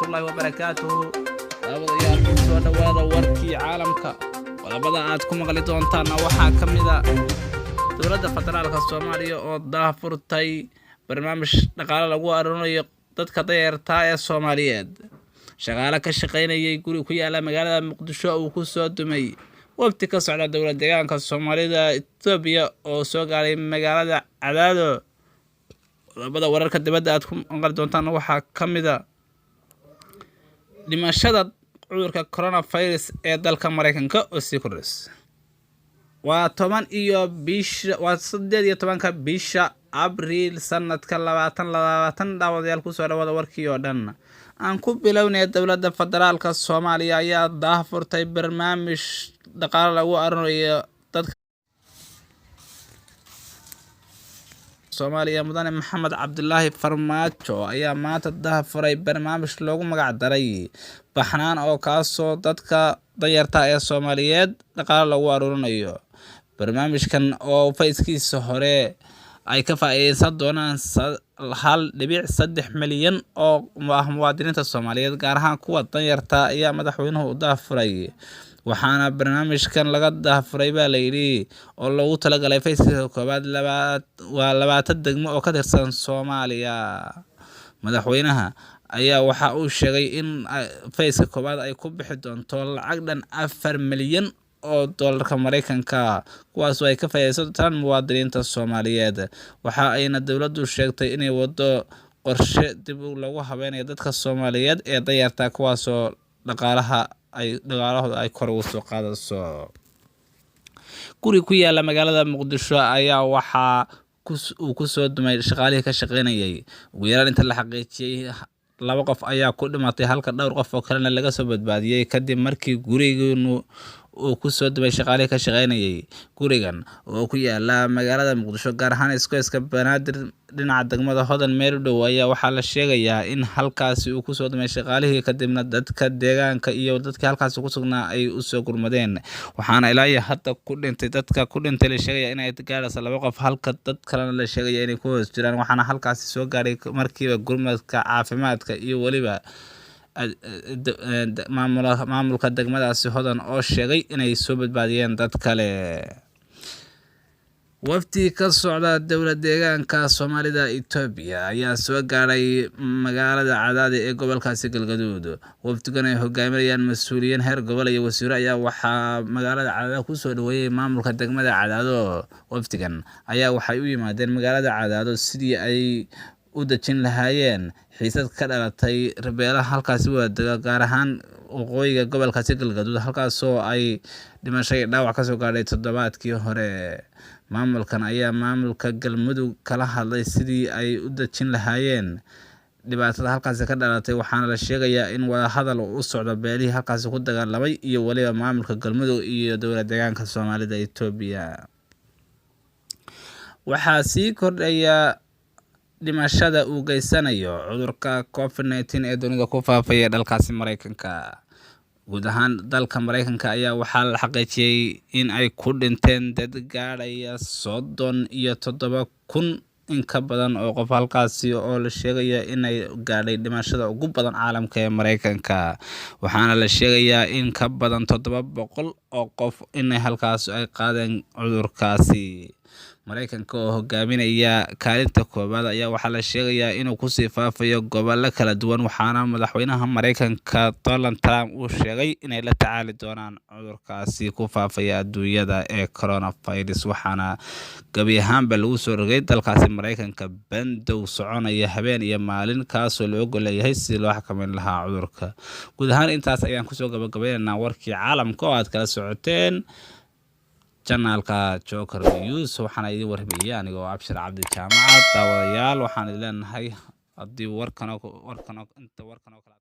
الله وبركاته. Daawadayaal soo dhawaada warkii caalamka. Qodobada aad ku maqli doontaan waxaa ka mid ah dowladda federaalka Soomaaliya oo daahfurtay barnaamij dhaqaale lagu aruurinayo dadka danyarta ah ee Soomaaliyeed. Shaqaale ka shaqeynayay guri ku yaala magaalada Muqdisho oo ku soo dumay waqti ka socda dowladda deegaanka Soomaalida Itoobiya oo soo gaaray magaalada Cadaado. Qodobada wararka dibadda aad ku maqli doontaan waxaa ka mid ah dhimashada cudurka coronavirus ee dalka Mareykanka oo sii kordhaysa. Waa 18 bisha Abriil sanadka 2020 daawadayaal ku soo dhawaada warkii oo dhan. Aan ku bilownay dowladda federaalka Soomaaliya ayaa daahfurtay barnaamij dhaqaale lagu aruurinayo dadka Soomaaliya. Mudane Maxamed Cabdullaahi Farmaajo ayaa maanta daahfuray barnaamij loogu magac daray Baxnaan oo kaasoo dadka danyarta ee Soomaaliyeed dhaqaale lagu aruurinayo. Barnaamijkan oo fayskiisa hore ay ka faa'iideysan doonaan 1.3 milyan oo muwaadiniinta Soomaaliyeed gaar ahaan kuwa danyarta ayaa madaxweynuhu u daahfuray. Waxaana barnaamijkan laga daahfuray baa la yidhi oo loogu talagalay fayskiisa koowaad 20 degmo oo ka tirsan Soomaaliya. Madaxweynaha ayaa waxa uu sheegay in fayska koowaad ay ku bixi doonto lacag dhan 4 milyan oo doolarka Mareykanka kuwaas oo ay ka faa'iideysan doonaan muwaadiniinta Soomaaliyeed. Waxa ayna dowladdu sheegtay inay wado qorshe dib lagu habeynayo dadka Soomaaliyeed ee danyarta kuwaas oo dhaqaalahooda ay kor ugu soo qaadayso. Guri ku yaala magaalada Muqdisho ayaa waxa uu ku soo dumay shaqaalihii ka shaqeynayay. Ugu yaraan inta la xaqiijiyay 2 qof ayaa ku dhimatay halka dhowr qof oo kalena laga soo badbaadiyay kadib markii gurigeenu uu ku soo dumay shaqaalihii ka shaqeynayay. Gurigan oo ku yaala magaalada Muqdisho gaar ahaan iskooyska Banaadir dhinaca degmada Hodan meel u dhow ayaa waxaa la sheegayaa in halkaasi uu ku soo dumay shaqaalihii kadibna dadka deegaanka iyo dadkii halkaasi ku sugnaa ay u soo gurmadeen. Waxaana ilaa iyo hadda dadka ku dhintay la sheegaya in ay gaarayso 2 qof halka dad kalena la sheegaya inay ku hoos jiraan. Waxaana halkaasi soo gaaray markiiba gurmadka caafimaadka iyo waliba maamulka degmadaasi Hodan oo sheegay inay soo badbaadiyeen dad kale. Wafdi ka socda dowladda deegaanka Soomaalida Itoobiya ayaa soo gaaray magaalada Cadaado ee gobolkaasi Galgaduud. Wafdigan ay hogaaminayaan mas'uuliyiin heer gobol iyo wasiiro ayaa waxaa magaalada Cadaado ku soo dhaweeyay maamulka degmada Cadaado. Wafdigan ayaa waxay u yimaadeen magaalada Cadaado sidii ay u dajin lahaayeen xiisad ka dhalatay beelaha halkaasi wada gaar ahaan waqooyiga gobolkaasi Galgaduud halkaasoo ay dhimashay dhaawac ka soo gaadhay toddobaadkii hore. Maamulkan ayaa maamulka Galmudug kala hadlay sidii ay u dajin lahaayeen dhibaatada halkaasi ka dhalatay. Waxaana la sheegayaa in wada hadal u socdo beelihii halkaasi ku dagaalamay iyo waliba maamulka Galmudug iyo dowladda deegaanka Soomaalida Itoobiya. Waxaa sii kordhaya dhimashada uu geysanayo cudurka COVID-19 ee dunida ku faafaya dalkaasi Mareykanka. Guud ahaan dalka Mareykanka ayaa waxaa la xaqiijiyay in ay ku dhinteen dad gaaraya 37,000 in ka badan oo qof halkaasi oo la sheegaya inay gaadhay dhimashada ugu badan caalamka ee Mareykanka. Waxaana la sheegayaa in ka badan 700 oo qof inay halkaasi ay qaadeen cudurkaasi. Mareykanka oo hogaaminaya kaalinta koowaad ayaa waxaa la sheegayaa inuu ku sii faafayo gobollo kala duwan. Waxaana madaxweynaha Mareykanka Donald Trump uu sheegay inay la tacaali doonaan cudurkaasi ku faafaya adduunyada ee coronavirus. Waxaana gabi ahaanba lagu soo rogay dalkaasi Mareykanka bandow soconaya habeen iyo maalin kaasoo loo gol leeyahay si loo xakameyn lahaa cudurka. Guud ahaan intaas ayaan kusoo gabagabaynaynaa warkii caalamka oo aad kala socoteen janaalka Joker News. Waxaan idin warbixiyaa anigoo Abshir Cabdi Jaamacad. Daawadayaal waxaan idin leenahay haddii warkan